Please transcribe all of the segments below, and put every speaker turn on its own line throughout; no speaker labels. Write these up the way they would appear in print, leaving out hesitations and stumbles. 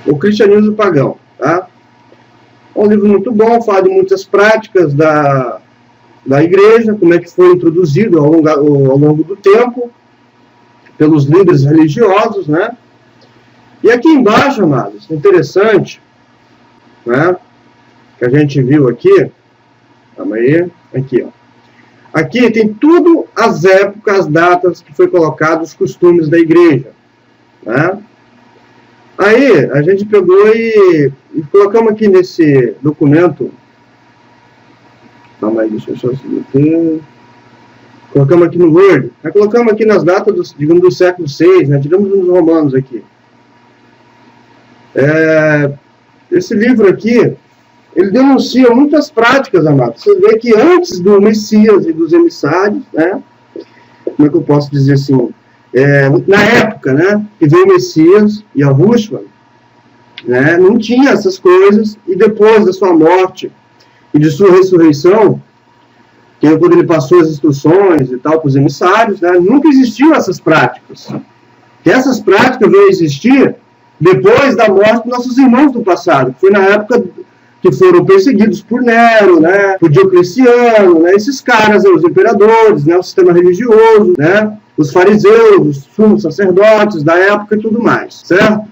O Cristianismo Pagão, tá? É um livro muito bom, fala de muitas práticas da igreja, como é que foi introduzido ao longo do tempo, pelos líderes religiosos, né? E aqui embaixo, amados, interessante, né? Que a gente viu aqui, calma aí, aqui, ó. Aqui tem tudo as épocas, as datas que foi colocado, os costumes da igreja, né? Aí, a gente pegou e colocamos aqui nesse documento. Calma aí, deixa eu só seguir. Colocamos aqui no Word. Aí colocamos aqui nas datas, digamos, do século VI, né? Tiramos uns romanos aqui. Esse livro aqui, ele denuncia muitas práticas, amados. Você vê que antes do Messias e dos emissários, né? Como é que eu posso dizer assim? Na época, né, que veio o Messias e a Yahushua, né, não tinha essas coisas, e depois da sua morte e de sua ressurreição, que é quando ele passou as instruções e tal para os emissários, né, nunca existiam essas práticas. E essas práticas veio existir depois da morte dos nossos irmãos do passado, que foi na época que foram perseguidos por Nero, né, por Diocleciano, né, esses caras, os imperadores, né, o sistema religioso, né, os fariseus, os sumos sacerdotes da época e tudo mais, certo?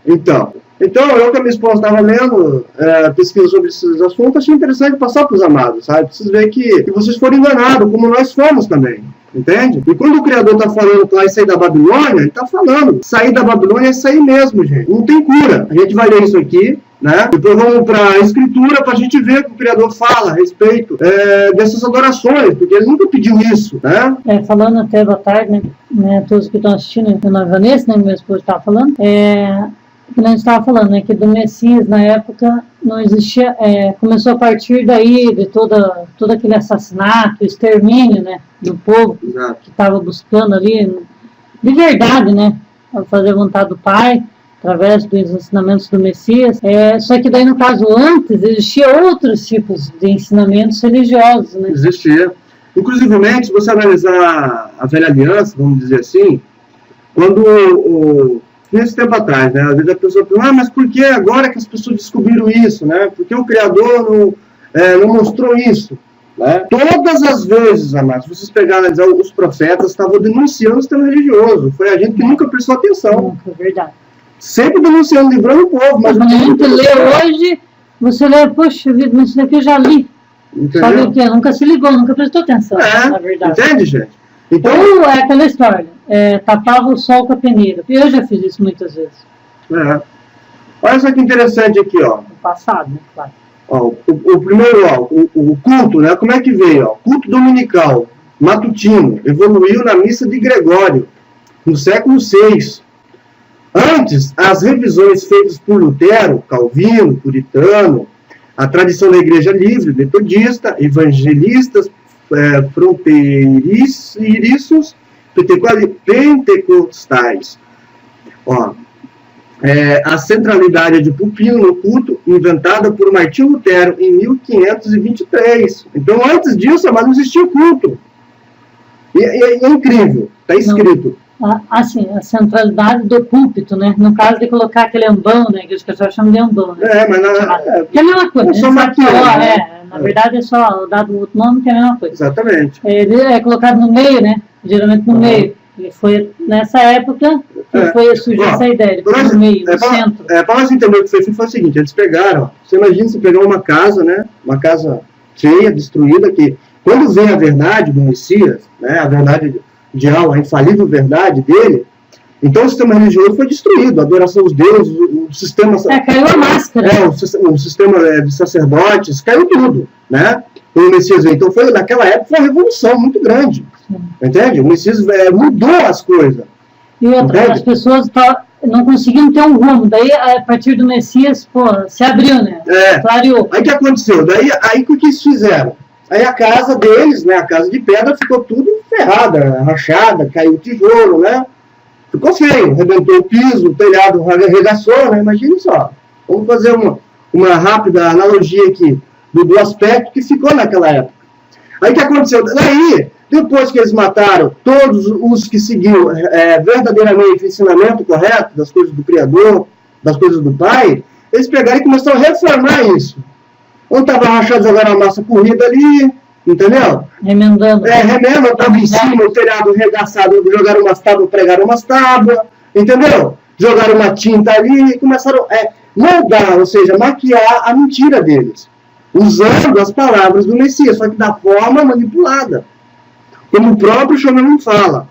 Então eu que a minha esposa estava lendo pesquisa sobre esses assuntos, achei interessante passar para os amados, sabe? Pra vocês verem que vocês foram enganados, como nós fomos também, entende? E quando o Criador está falando para sair da Babilônia, ele está falando, sair da Babilônia é sair mesmo, gente, não tem cura. A gente vai ler isso aqui, né? Depois vamos para a Escritura para a gente ver o que o Criador fala a respeito dessas adorações, porque ele nunca pediu isso, né?
Falando até boa tarde, né? Todos que estão assistindo, a Vanessa, né? Meu esposo estava falando, que a gente estava falando, né? Que do Messias na época não existia, começou a partir daí de todo aquele assassinato, extermínio, né? Do povo que estava buscando ali, de verdade, né? Fazer a vontade do Pai, através dos ensinamentos do Messias. Só que daí, no caso, antes, existia outros tipos de ensinamentos religiosos, né?
Existia. Inclusive, se você analisar a Velha Aliança, vamos dizer assim, quando, nesse tempo atrás, né, às vezes a pessoa pergunta, mas por que agora que as pessoas descobriram isso, né? Por que o Criador não mostrou isso? Né? Todas as vezes, amados, vocês pegarem os profetas estavam denunciando o sistema religioso. Foi a gente que nunca prestou atenção.
É verdade.
Sempre denunciando, livrando o povo. Mas
quando a gente lê hoje, você lê, poxa vida, mas isso daqui eu já li.
Entendeu?
Sabe o que? Nunca se ligou, nunca prestou atenção, na verdade.
Entende, gente? Então,
ou é aquela história, tapava o sol com a peneira. Eu já fiz isso muitas vezes.
Olha só que interessante aqui, ó.
No passado, né? Claro.
Ó, o primeiro, ó, o culto, né? Como é que veio? Ó? Culto dominical, matutino, evoluiu na missa de Gregório, no século VI. Antes, as revisões feitas por Lutero, Calvino, Puritano, a tradição da Igreja Livre, Metodista, evangelistas, fronteiriços, pentecostais. Ó, a centralidade de Pupino no culto, inventada por Martinho Lutero em 1523. Então, antes disso, mas não existia culto. E é incrível, está escrito.
Assim, a centralidade do púlpito, né? No caso de colocar aquele ambão, né? Que os pessoas chamam de ambão, né?
Mas
que é a mesma coisa.
Só maquiagem,
né? Na verdade é só dado outro nome que é a mesma coisa.
Exatamente.
Ele é colocado no meio, né? Geralmente no meio. E foi nessa época que foi surgir essa ideia, ele foi no meio, no centro.
Para nós entender o que foi o seguinte, eles pegaram, você imagina se pegar uma casa, né? Uma casa cheia, destruída, que quando vem a verdade do Messias, né? A verdade a infalível verdade dele, então o sistema religioso foi destruído, a adoração aos deuses, o sistema...
caiu a máscara.
O sistema de sacerdotes, caiu tudo, né? O Messias veio. Então, naquela época, foi uma revolução muito grande. Entende? O Messias mudou as coisas.
E outra, as pessoas não conseguiam ter um rumo. Daí, a partir do Messias, se abriu, né? Clareou.
Aí o que aconteceu? Aí o que eles fizeram? Aí a casa deles, né? A casa de pedra ficou tudo ferrada, rachada, caiu o tijolo, né? Ficou feio, arrebentou o piso, o telhado arregaçou, né? Imagine só. Vamos fazer uma rápida analogia aqui do aspecto que ficou naquela época. Aí o que aconteceu? Daí, depois que eles mataram todos os que seguiam verdadeiramente o ensinamento correto das coisas do Criador, das coisas do Pai, eles pegaram e começaram a reformar isso. Ou estava rachado, jogaram a massa corrida ali, entendeu?
Remendando.
Remenda, estava em cima, o telhado regaçado, jogaram umas tábuas, pregaram umas tábuas, entendeu? Jogaram uma tinta ali e começaram a moldar, ou seja, maquiar a mentira deles, usando as palavras do Messias, só que da forma manipulada. Como o próprio Schoenemann fala,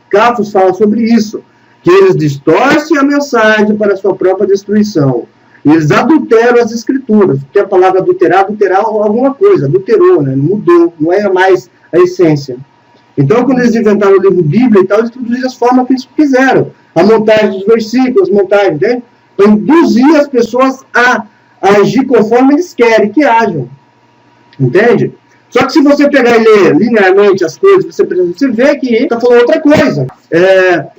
Cafos fala sobre isso, que eles distorcem a mensagem para a sua própria destruição. Eles adulteram as escrituras, porque a palavra adulterar alguma coisa, adulterou, né? Mudou, não é mais a essência. Então, quando eles inventaram o livro Bíblia e tal, eles introduziram as formas que eles quiseram. A montagem dos versículos, montagem, né? Para induzir as pessoas a agir conforme eles querem que ajam. Entende? Só que se você pegar e ler linearmente as coisas, você vê que está falando outra coisa.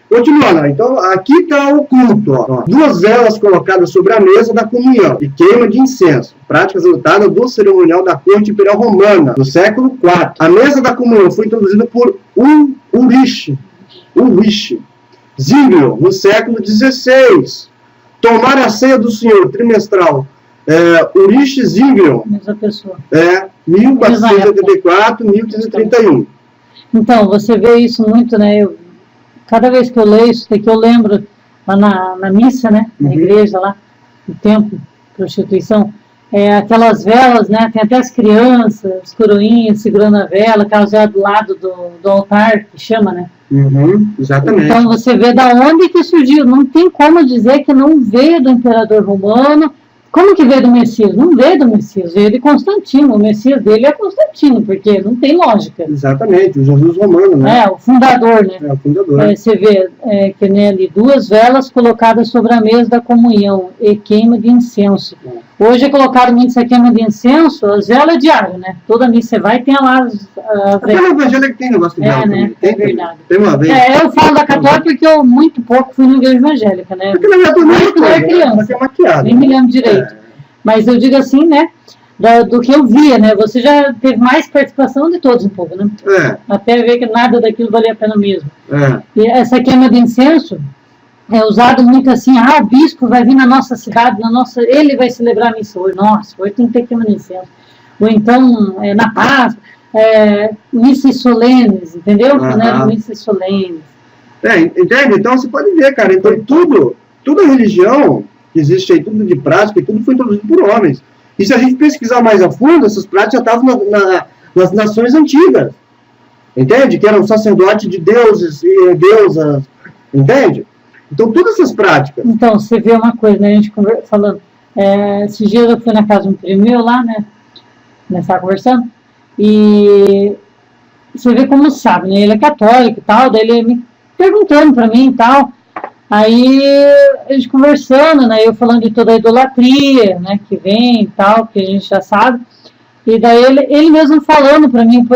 Continuando, então aqui está o culto. Ó. 2 velas colocadas sobre a mesa da comunhão e queima de incenso. Práticas adotadas do cerimonial da corte imperial romana, do século IV. A mesa da comunhão foi introduzida por Ulrich Zwingli, no século XVI. Tomar a ceia do Senhor trimestral. Ulrich Zwingli.
Mesma pessoa.
1484, 1531.
Então, você vê isso muito, né? Cada vez que eu leio isso daqui, eu lembro lá na missa, né? Na igreja lá, no templo, prostituição. Aquelas velas, né? Tem até as crianças, as coroinhas segurando a vela, aquelas velas do lado do altar, que chama, né?
Exatamente.
Então, você vê da onde que surgiu. Não tem como dizer que não veio do imperador romano. Como que veio do Messias? Não veio do Messias, veio de Constantino. O Messias dele é Constantino, porque não tem lógica.
Exatamente, o Jesus romano, né?
O fundador, né?
O fundador.
Você vê que nem ali 2 velas colocadas sobre a mesa da comunhão e queima de incenso. Hoje é colocado muito essa queima de incenso, as velas diário, né? Toda missa você vai, tem lá as
velas. Aquele evangelho que tem negócio de vela,
né?
Tem
verdade.
Tem uma vez.
Eu falo da católica porque eu muito pouco fui na igreja evangélica, né?
Porque na verdade
quando eu era criança.
Maquiado,
nem me lembro direito. Mas eu digo assim, né? Do que eu via, né? Você já teve mais participação de todos um pouco, né? Até ver que nada daquilo valia a pena mesmo. E essa queima de incenso é usado muito assim, o bispo vai vir na nossa cidade, ele vai celebrar a missa hoje. Nossa, hoje tem que ter queima de incenso. Ou então, na Páscoa, missas solenes, entendeu? Missas solenes.
Entende? Então você pode ver, cara, então toda religião que existe aí, tudo de prática, e tudo foi introduzido por homens. E se a gente pesquisar mais a fundo, essas práticas já estavam nas nações antigas. Entende? Que eram sacerdotes de deuses e deusas. Entende? Então, todas essas práticas.
Então, você vê uma coisa, né? A gente falando. Esses dias eu fui na casa de um primo meu lá, né? Nós estávamos conversando. E você vê como sabe, né? Ele é católico e tal, daí ele me perguntando para mim e tal. Aí a gente conversando, né? Eu falando de toda a idolatria, né? Que vem e tal, que a gente já sabe. E daí ele mesmo falando para mim,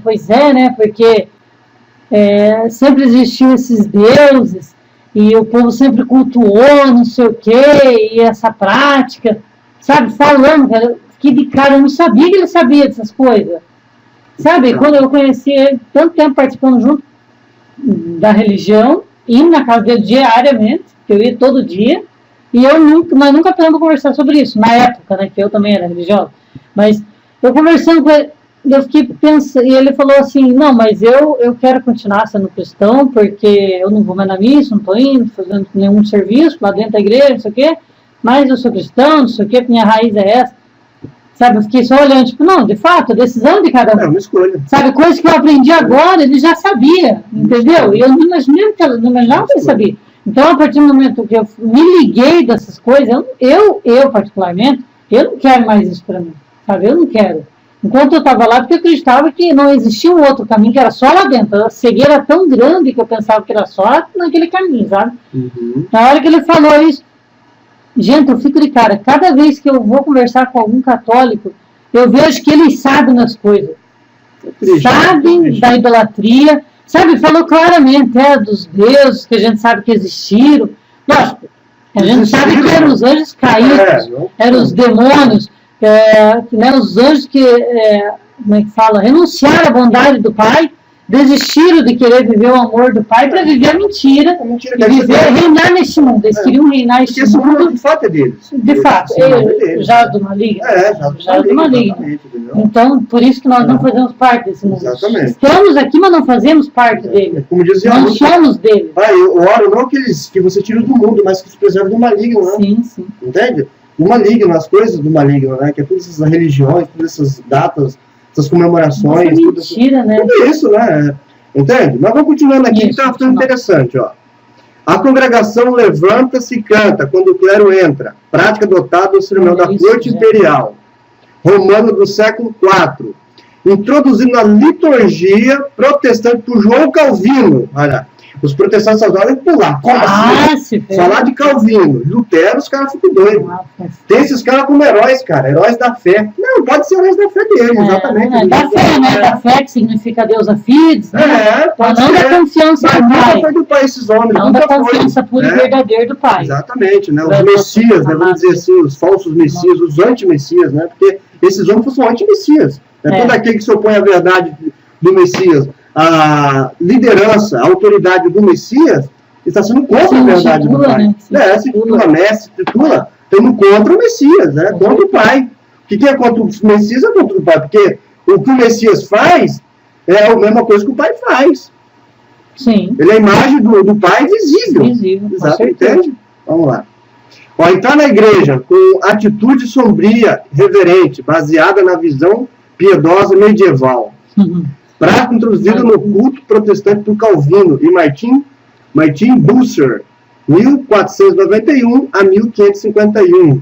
pois é, né? Porque sempre existiu esses deuses e o povo sempre cultuou, não sei o quê, e essa prática, sabe? Falando, cara, que de cara eu não sabia que ele sabia dessas coisas. Sabe? Quando eu conheci ele, tanto tempo participando junto da religião, indo na casa dele diariamente, que eu ia todo dia, e nós nunca podemos conversar sobre isso, na época, né, que eu também era religiosa, mas eu conversando com ele, eu fiquei pensando, e ele falou assim, não, mas eu quero continuar sendo cristão, porque eu não vou mais na missa, não estou indo, fazendo nenhum serviço lá dentro da igreja, não sei o quê, mas eu sou cristão, não sei o quê, minha raiz é essa. Sabe, eu fiquei só olhando, tipo, não, de fato, a decisão de cada um.
É uma escolha.
Sabe, coisa que eu aprendi agora, ele já sabia, entendeu? E eu não imaginava que ele sabia. Então, a partir do momento que eu me liguei dessas coisas, eu particularmente, eu não quero mais isso para mim, sabe? Eu não quero. Enquanto eu estava lá, porque eu acreditava que não existia um outro caminho, que era só lá dentro. A cegueira era tão grande que eu pensava que era só naquele caminho, sabe? Na hora que ele falou isso, gente, eu fico de cara, cada vez que eu vou conversar com algum católico, eu vejo que eles sabem das coisas. Sabem da idolatria, sabe, falou claramente, dos deuses que a gente sabe que existiram. Lógico, a gente sabe que eram os anjos caídos, eram os demônios, né, os anjos que, como é que fala, renunciaram à bondade do Pai, desistiram de querer viver o amor do Pai para viver a mentira.
É mentira,
E reinar neste mundo. Eles queriam reinar
porque
este
esse
mundo.
mundo de fato é deles.
De fato, já do maligno. Já do maligno. Então, por isso que nós não fazemos parte desse mundo.
Exatamente.
Estamos aqui, mas não fazemos parte dele.
Como dizia
Não somos dele.
eu oro não que você tire do mundo, mas que se preserve do maligno, né?
Sim, sim.
Entende? O maligno, as coisas do maligno, né? Que é todas essas religiões, todas essas datas, essas comemorações.
Nossa, mentira, né?
Tudo isso, né? Entende? Mas vamos continuando aqui, que está ficando interessante, ó. A congregação levanta-se e canta quando o clero entra. Prática adotada do sermão da corte imperial. Romano do século IV. Introduzido na liturgia protestante por João Calvino. Olha, os protestantes adoram pular. Como assim? Falar de Calvino. Lutero, os caras ficam doidos. Tem esses caras como heróis, cara. Heróis da fé. Não, pode ser heróis da fé deles, exatamente.
Da fé, né? Da fé, que significa Deus a Fides.
Pode
não
ser.
da confiança do Pai.
Foi do Pai esses homens.
Não da confiança pura e verdadeira do Pai.
Exatamente, né? Os messias, né? Vamos dizer assim, os falsos messias, os anti-messias, né? Porque esses homens são anti-messias. Todo aquele que se opõe à verdade do Messias, a liderança, a autoridade do Messias, está sendo contra a verdade do Pai. Se titula mestre, titula, estando contra o Messias, né? Contra o Pai. O que é contra o Messias é contra o Pai, porque o que o Messias faz é a mesma coisa que o Pai faz.
Sim.
Ele é a imagem do Pai visível. Exato, entende? Vamos lá. Entrar na igreja com atitude sombria, reverente, baseada na visão piedosa medieval. Prática introduzida no culto protestante por Calvino e Martin Bucer, 1491 a 1551.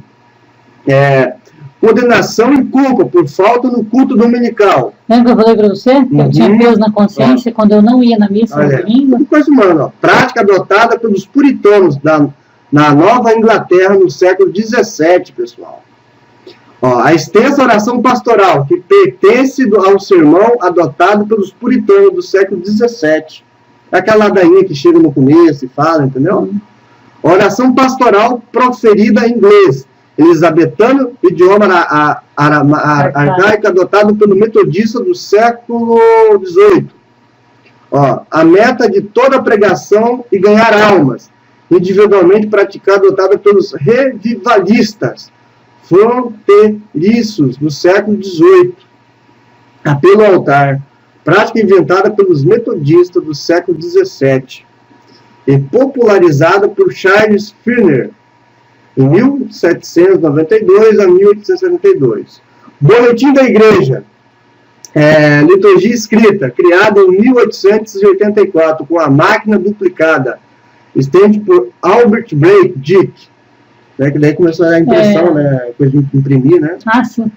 Condenação e culpa por falta no culto dominical.
Lembra que eu falei para você? Que eu tinha peso na consciência quando eu não ia na missa no domingo?
Coisa humana, prática adotada pelos puritanos na Nova Inglaterra no século XVII, pessoal. A extensa oração pastoral, que pertence ao sermão adotado pelos puritanos do século XVII. Aquela ladainha que chega no começo e fala, entendeu? Oração pastoral proferida em inglês, elisabetano, idioma arcaico adotado pelo metodista do século XVIII. A meta de toda pregação e ganhar almas, individualmente praticada, adotada pelos revivalistas, fronteiriços do século XVIII. Apelo ao altar, prática inventada pelos metodistas do século XVII e popularizada por Charles Furner em 1792 a 1872. Boletim da Igreja, liturgia escrita, criada em 1884 com a máquina duplicada, estende por Albert Blake Dick, né, que daí começou a dar impressão, né, coisa de imprimir, né?
Sim.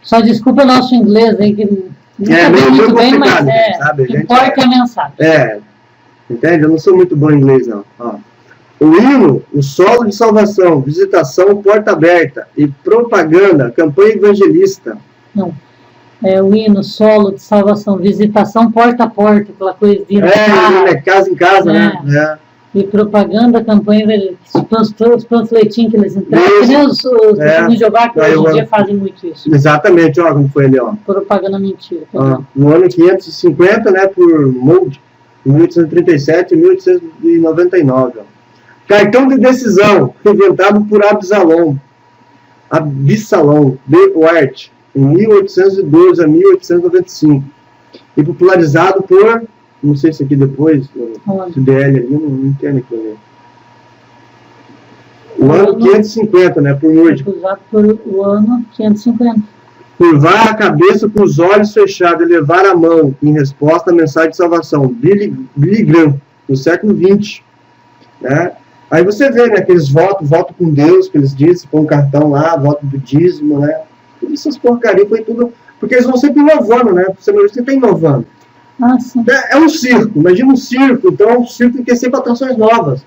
Só desculpa o nosso inglês aí, que não
meio
muito bem, mas
sabe?
importa a mensagem.
Entende? Eu não sou muito bom em inglês, não. O hino, o solo de salvação, visitação, porta aberta e propaganda, campanha evangelista.
Não. O hino, solo de salvação, visitação, porta a porta, aquela coisa de
casa em casa, né?
E propaganda, campanha evangelista, os panfletinhos que eles entregam, que nem os de Jeová, que hoje em dia fazem muito isso.
Exatamente, como foi ali,
Propaganda mentira.
No ano 550, né, por Mould, em 1837 e 1899, Cartão de decisão, inventado por Absalom B. Wart, em 1812 a 1895. E popularizado por, não sei se aqui depois, o CDL ali, não entendo aqui. Né? O ano 550, né, por Moody.
Usado por o ano 550.
Curvar a cabeça com os olhos fechados e levar a mão em resposta à mensagem de salvação. Billy Graham, no século XX. Né? Aí você vê, né, aqueles voto com Deus, que eles dizem, põe um cartão lá, voto do dízimo, né? Todas essas porcarias foi tudo. Porque eles vão sempre inovando, né? Você está inovando.
Sim.
É um circo, imagina um circo, então é um circo que tem sempre atrações novas.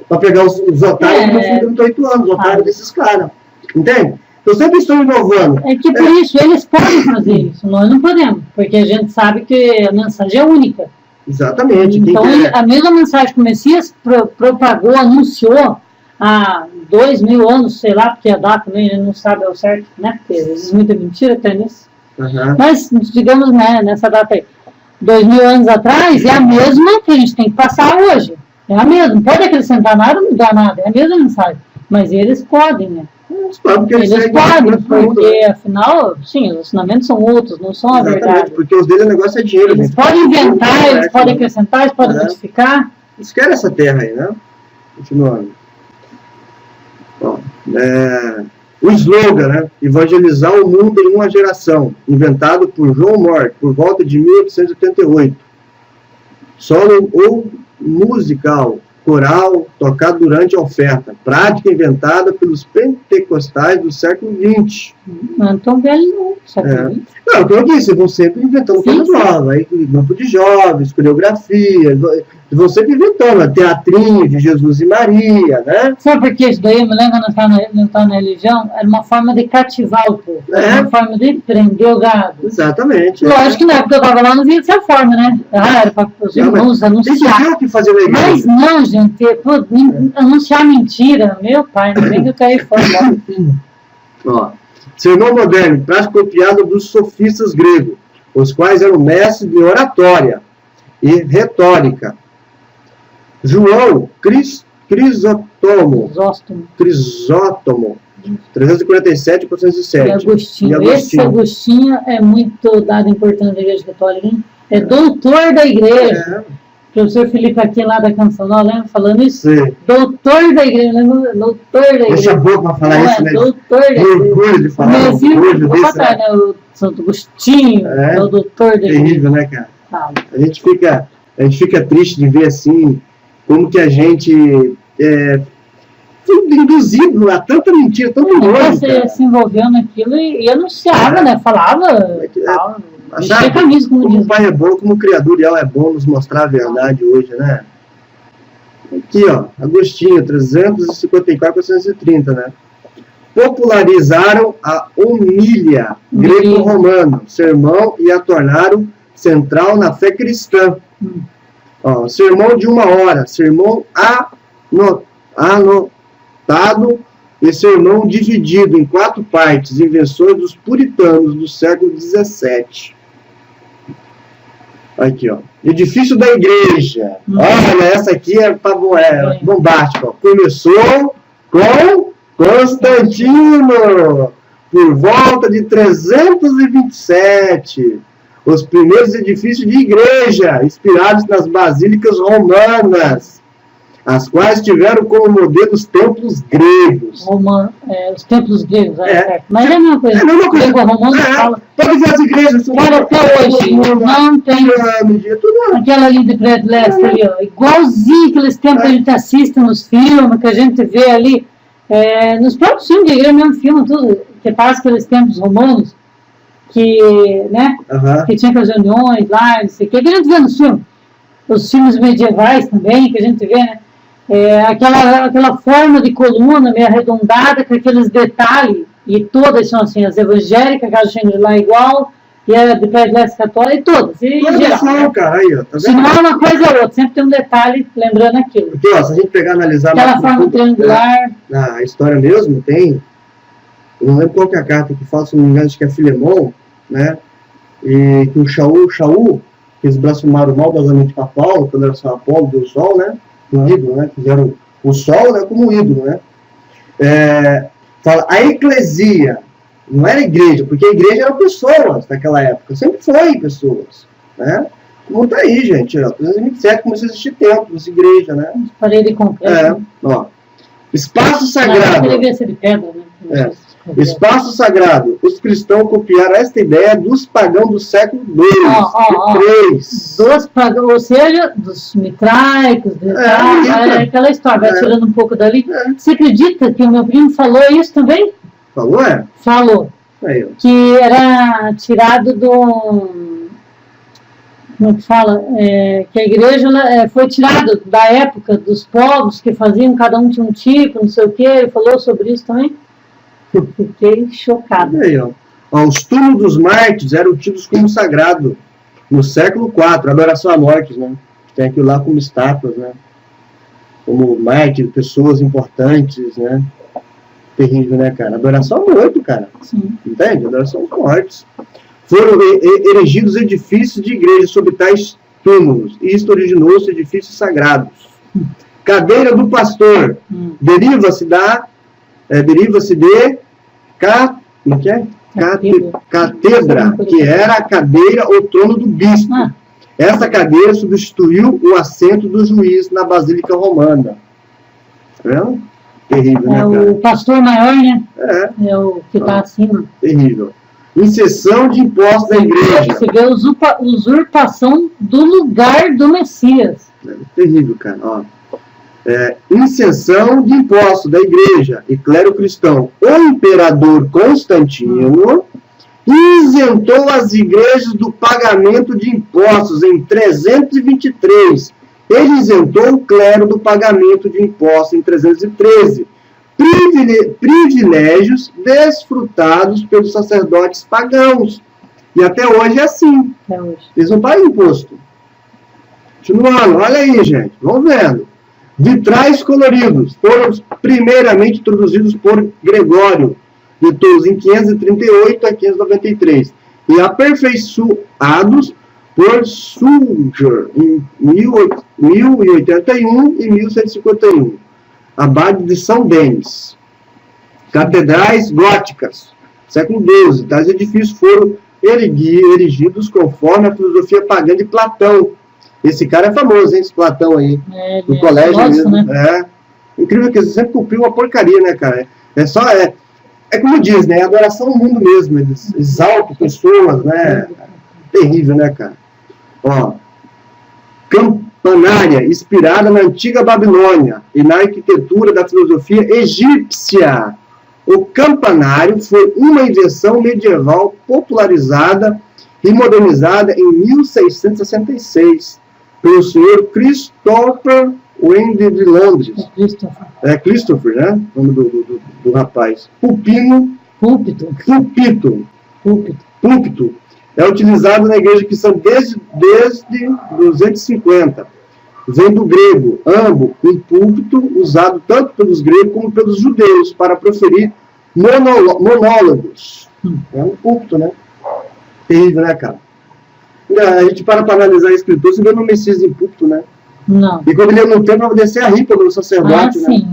Para pegar os otários do fundo de 8 anos, os otários desses caras. Entende? Então sempre estão inovando.
É que por isso eles podem fazer isso, nós não podemos, porque a gente sabe que a mensagem é única.
Exatamente.
Então, a mesma mensagem que o Messias propagou, anunciou há 2000 anos, sei lá, porque a data também ele não sabe ao certo, né? Porque existe muita mentira até nisso. Mas, digamos, né, nessa data aí. 2000 anos atrás, é a mesma que a gente tem que passar hoje. É a mesma. Não pode acrescentar nada, não mudar nada. É a mesma mensagem. Mas eles podem, né? Eles podem, porque afinal, sim, os ensinamentos são outros, não são a verdade.
Porque os deles o negócio é dinheiro.
Eles podem inventar, eles podem acrescentar, eles podem modificar.
Eles querem essa terra aí, né? Continuando. Bom, o slogan, né? Evangelizar o mundo em uma geração, inventado por John Mort por volta de 1888. Solo ou musical, coral, tocado durante a oferta, prática inventada pelos pentecostais do século XX.
Não é tão velho, não. Século XX.
Não, como eu disse, vão sempre inventando coisas novas. Aí, grupo de jovens, coreografia, vão sempre inventando, teatrinho de Jesus e Maria, né?
Sabe por que isso daí? Eu me lembro quando eu estava na religião, era uma forma de cativar o povo, era uma forma de prender o gado.
Exatamente.
Lógico que na época eu estava lá não via dessa forma, né? Era para os irmãos anunciar.
Que fazer na
mas não, gente, anunciar mentira, meu pai, não vem que eu caí fora.
Ó, sermão moderno, prática copiada dos sofistas gregos, os quais eram mestres de oratória e retórica. João Crisóstomo, 347 e 407.
E Agostinho. Esse Agostinho é muito dado importante da Igreja Católica, hein? É doutor da Igreja. O professor Felipe aqui lá da Canção, lembra falando isso? Sim. Doutor da Igreja, lembra? Doutor da Igreja.
Deixa a boca para falar isso, né?
Doutor da Igreja.
Orgulho de falar.
Vou passar, né? O Santo Agostinho, é o doutor da Igreja.
Terrível, né, cara? A gente fica triste de ver assim, como que a gente foi induzido a tanta mentira, tão longe.
Você se envolveu naquilo e anunciava, né? Falava.
Como o Pai é bom, como o Criador ideal é bom nos mostrar a verdade hoje, né? Aqui, ó, Agostinho, 354 430, né? Popularizaram a homilia greco-romana, sermão, e a tornaram central na fé cristã. Ó, sermão de 1 hora, sermão anotado e sermão dividido em 4 partes, invenções dos puritanos do século XVII. Aqui, ó. Edifício da igreja. Olha, essa aqui é bombástica. Ó. Começou com Constantino, por volta de 327. Os primeiros edifícios de igreja, inspirados nas basílicas romanas, as quais tiveram como modelo os templos gregos.
Os templos gregos, mas é a mesma coisa. Grego-romano fala.
Pode ver as igrejas.
Cara, até hoje não tem aquela ali de predilestre ali, ó, igualzinho aqueles templos que a gente assiste nos filmes, que a gente vê ali, nos próprios filmes de igreja, mesmo filme, tudo, que passa aqueles templos romanos, que, né, que tinha aquelas reuniões lá, não sei o que a gente vê nos filmes. Os filmes medievais também, que a gente vê, né? Aquela forma de coluna meio arredondada, com aqueles detalhes, e todas são assim, as evangélicas, a Casa Shangri-La igual, e a de Predilestre Católica, e todas, em geral.
Cara, aí, ó, tá
se não é uma coisa ou outra, sempre tem um detalhe lembrando aquilo.
Porque, ó, se a gente pegar e analisar...
Aquela forma triangular...
Na história mesmo, tem... Eu não lembro qual que é a carta que fala, se não me engano, acho que é Filemon, né? E que o Shaul, que eles blasfemaram maldosamente para Paulo, quando era só Apolo, deu o sol, né? Um ídolo, né? Fizeram o sol, né, como um ídolo, né? Fala, a eclesia, não era igreja, porque a igreja eram pessoas naquela época, sempre foi pessoas, né? Como tá aí, gente, ó, 327 começou a existir templos, igreja, né?
Parede de concreto.
Ó. Espaço sagrado.
Deveria ser de pedra, né?
Espaço sagrado. Os cristãos copiaram esta ideia dos pagãos do século II, III.
Dos pagãos, ou seja, dos mitraicos, aquela história, vai tirando um pouco dali. Você acredita que o meu primo falou isso também?
Falou,
Falou.
Aí,
que era tirado do... Como que fala? Que a igreja foi tirada da época dos povos que faziam, cada um tinha um tipo, não sei o quê. Ele falou sobre isso também. Fiquei chocada.
Aí, ó. Os túmulos dos mártires eram tidos como sagrado no século IV, adoração a mortes, né? Tem aquilo lá como estátuas, né? Como mártires, pessoas importantes, né? Terrível, né, cara? Adoração a morto, cara.
Sim.
Entende? Adoração a mortes. foram erigidos edifícios de igreja sobre tais túmulos, e isto originou-se edifícios sagrados. Cadeira do pastor deriva-se de como que é? Catedra, que era a cadeira ou trono do bispo. Essa cadeira substituiu o assento do juiz na Basílica Romana. Tá vendo? Terrível, né, cara?
O pastor maior, né? É o que está acima.
Terrível. Inserção de impostos da igreja.
Você vê a usurpação do lugar do Messias.
Terrível, cara. Ó. Inserção de impostos da igreja e clero cristão. O imperador Constantino isentou as igrejas do pagamento de impostos em 323. Ele isentou o clero do pagamento de impostos em 313. Privilégios desfrutados pelos sacerdotes pagãos. E até hoje é assim. Eles não pagam imposto. Continuando, olha aí, gente. Vamos vendo. Vitrais coloridos foram primeiramente introduzidos por Gregório de Tours em 538 a 593 e aperfeiçoados por Suger em 1081 e 1151. Abade de São Denis. Catedrais góticas, século XII. Tais edifícios foram erigidos conforme a filosofia pagã de Platão. Esse cara é famoso, hein? Esse Platão aí. Do colégio mesmo. Né? Incrível que ele sempre cumpriu uma porcaria, né, cara? É como diz, né? Adoração no mundo mesmo. Eles exaltam pessoas, né? Terrível, né, cara? Ó. Campanária, inspirada na antiga Babilônia e na arquitetura da filosofia egípcia. O campanário foi uma invenção medieval popularizada e modernizada em 1666 pelo senhor Christopher Wren de Londres. Christopher, né? O nome do rapaz. Púlpito. É utilizado na igreja cristã desde 250. Vem do grego, ambo, um púlpito usado tanto pelos gregos como pelos judeus para proferir monólogos. É um púlpito, né? Terrível, né, cara? A gente para analisar a escritura, você vê no Messias em púlpito, né?
Não.
E quando ele ia no templo, descer a ripa do sacerdote, né?
Sim.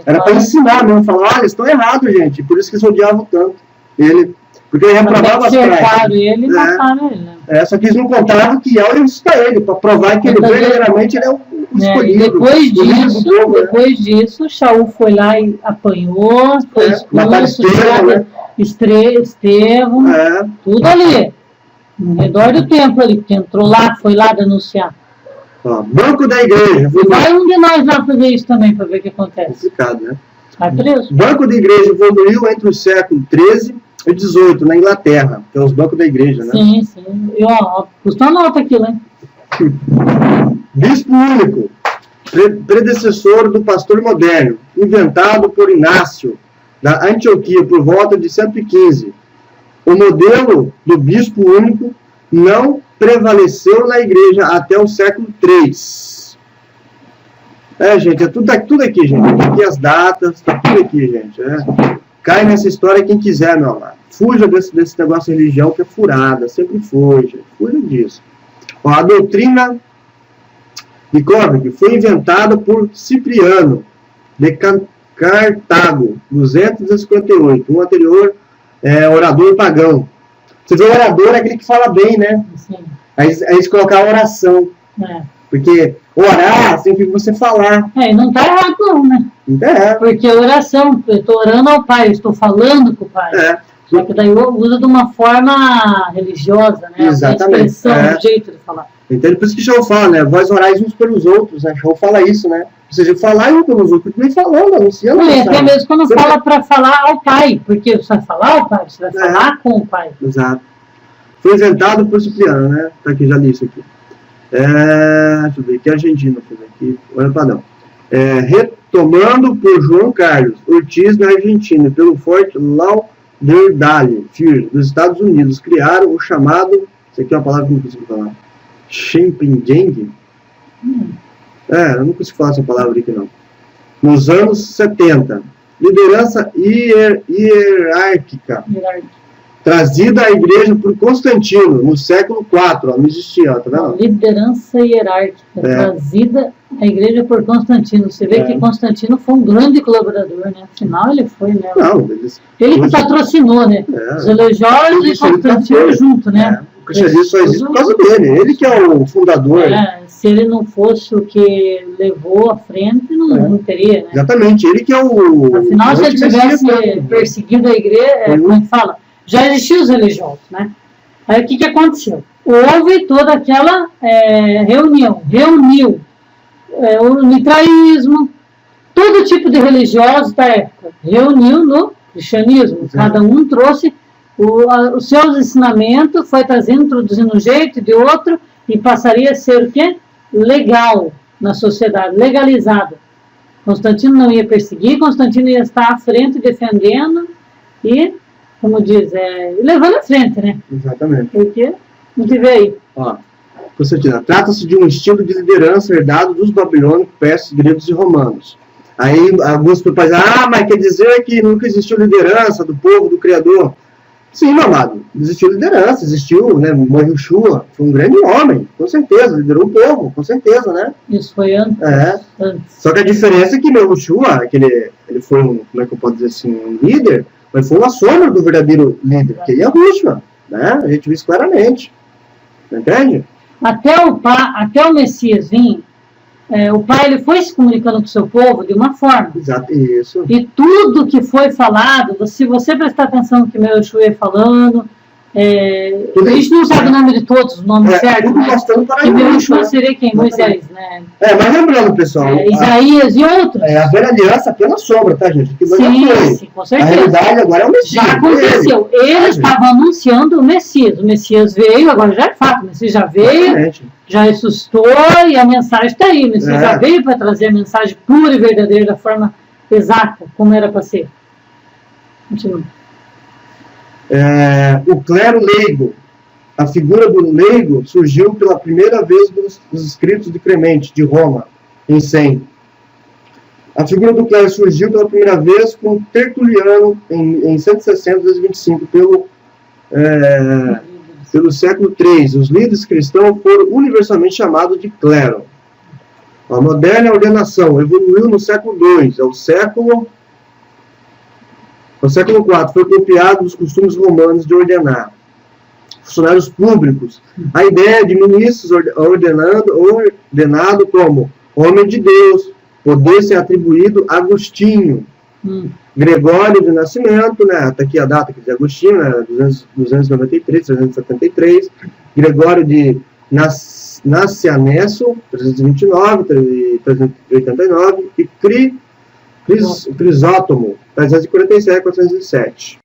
Era para ensinar mesmo, falar, olha, eles estão errados, gente. Por isso que eles odiavam tanto. Porque ele reprovava as práticas.
Ele mataram ele, né?
Só que eles não contavam que ia ressuscitar ele, para provar que ele verdadeiramente ele é o escolhido.
Depois disso, Shaul foi lá e apanhou, foi expulso, Estevão, tudo ali. No redor do templo ali, que entrou lá, foi lá denunciar.
Banco da igreja.
Vai um de nós lá fazer isso também, para ver o que acontece.
Complicado, né?
Vai preso.
Banco da igreja evoluiu entre o século XIII e XVIII, na Inglaterra, que é os bancos da igreja, né?
Sim. E custa uma nota aquilo, hein?
Bispo único, predecessor do pastor moderno, inventado por Inácio, da Antioquia, por volta de 115. O modelo do bispo único não prevaleceu na igreja até o século III. Gente, tudo aqui, gente. Aqui as datas, tá tudo aqui, gente. Cai nessa história quem quiser, meu amado. Fuja desse negócio de religião que é furada, sempre foi, gente. Fuja disso. A doutrina de Córdova foi inventada por Cipriano de Cartago, 258, um anterior orador pagão. Você vê, o orador é aquele que fala bem, né?
Sim.
Aí eles colocaram oração. Porque orar significa você falar.
Não está errado não, né? Porque oração, eu estou orando ao Pai, eu estou falando com o Pai. Só que daí usa de uma forma religiosa, né?
Exatamente.
Expressão, jeito de falar.
Então, por isso que Shaul fala, né? Vós orais uns pelos outros, né? Shaul fala isso, né? Ou seja, falar uns pelos outros, vem falando, anunciando.
Até mesmo quando fala para falar ao Pai, porque você vai falar ao Pai, você vai falar com o Pai.
Exato. Foi inventado por Cipriano, né? Tá aqui, já li isso aqui. Deixa eu ver, que Argentina, aqui, olha para não. Retomando por João Carlos Ortiz, na Argentina, pelo Forte Lauderdale, dos Estados Unidos, criaram o chamado, isso aqui é uma palavra que eu não consigo falar, Champagne. Eu não consigo falar essa palavra aqui, não. Nos anos 70, liderança hierárquica trazida à igreja por Constantino, no século IV, ó, não existia, ó, tá vendo?
Liderança hierárquica, trazida à igreja por Constantino. Você vê que Constantino foi um grande colaborador, né? Afinal, ele foi, né?
Não,
ele que patrocinou, né? Os religiosos e Constantino junto, né?
O cristianismo só existe por causa dele, ele que é o fundador.
Se ele não fosse o que levou à frente, não teria, né?
Exatamente, ele que é o...
Afinal, se ele tivesse perseguido a igreja, como é que fala? Já existiam os religiosos, né? Aí o que aconteceu? Houve toda aquela reuniu o mitraísmo, todo tipo de religiosos da época, reuniu no cristianismo. Cada um trouxe os seus ensinamentos, foi trazendo, introduzindo um jeito de outro, e passaria a ser o quê? Legal na sociedade, legalizado. Constantino não ia perseguir, Constantino ia estar à frente defendendo e, como diz, levando à frente, né?
Exatamente.
Porque não te vê aí.
Ó, Constantino, trata-se de um estilo de liderança herdado dos babilônicos, persas, gregos e romanos. Aí alguns pais mas quer dizer que nunca existiu liderança do povo, do Criador. Sim, meu amado, existiu liderança, existiu, né, Yeshua, foi um grande homem, com certeza, liderou o povo, com certeza, né?
Isso foi antes.
Só que a diferença é que meu Yeshua, que ele foi como é que eu posso dizer assim, um líder, mas foi uma sombra do verdadeiro líder, que é Yahushua, né? A gente viu isso claramente, entende?
Até o Messias vir, o pai ele foi se comunicando com o seu povo de uma forma.
Exato, isso.
E tudo que foi falado, se você prestar atenção no que meu Yeshua ia falando, a gente não sabe o nome de todos, o nome certo, mas meu Yeshua seria quem? Moisés, né?
Mas lembrando, pessoal,
Isaías e outros.
A velha aliança pela sombra, tá, gente?
Sim, com certeza.
A realidade agora é o Messias.
Já aconteceu. Ele estava anunciando o Messias. O Messias veio, agora já é fato. O Messias já veio, já ressuscitou e a mensagem está aí. O Messias já veio para trazer a mensagem pura e verdadeira da forma exata, como era para ser. Continua.
O clero leigo. A figura do leigo surgiu pela primeira vez nos escritos de Clemente, de Roma, em 100. A figura do clero surgiu pela primeira vez com Tertuliano, em 160, 225, pelo século III. Os líderes cristãos foram universalmente chamados de clero. A moderna ordenação evoluiu no século II. O século IV foi copiado dos costumes romanos de ordenar. Funcionários públicos. A ideia de ministros ordenado como homem de Deus, poder ser atribuído a Agostinho. Gregório de Nascimento, né? Está aqui a data de Agostinho, né? 293, 373. Gregório de Nacianesso, 329, 389. E Crisótomo, 347, 407.